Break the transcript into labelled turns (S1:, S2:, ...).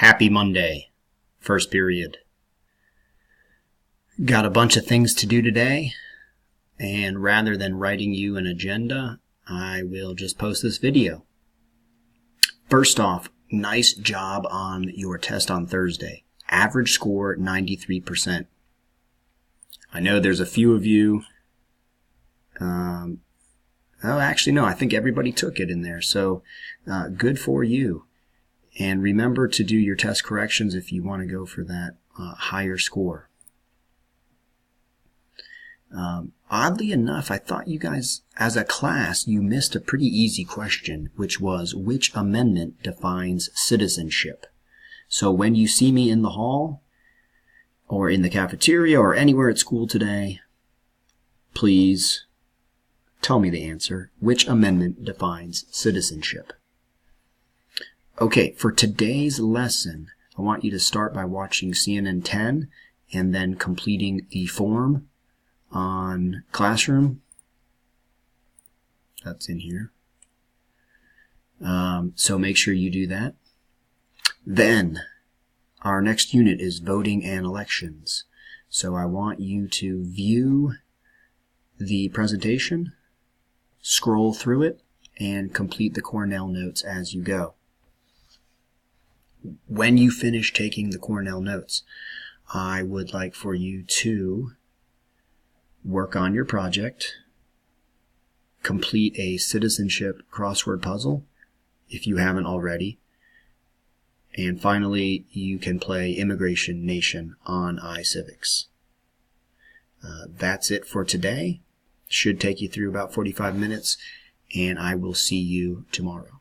S1: Happy Monday, first period. Got a bunch of things to do today, and rather than writing you an agenda, I will just post this video. First off, nice job on your test on Thursday. Average score, 93%. I know there's a few of you, I think everybody took it in there, so good for you. And remember to do your test corrections if you want to go for that higher score. Oddly enough, I thought you guys, as a class, you missed a pretty easy question, which was, which amendment defines citizenship? So when you see me in the hall, or in the cafeteria, or anywhere at school today, please tell me the answer. Which amendment defines citizenship? Okay, for today's lesson, I want you to start by watching CNN 10 and then completing the form on Classroom. That's in here. So make sure you do that. Then, our next unit is voting and elections. So I want you to view the presentation, scroll through it, and complete the Cornell notes as you go. When you finish taking the Cornell notes, I would like for you to work on your project, complete a citizenship crossword puzzle if you haven't already, and finally you can play Immigration Nation on iCivics. That's it for today. Should take you through about 45 minutes, and I will see you tomorrow.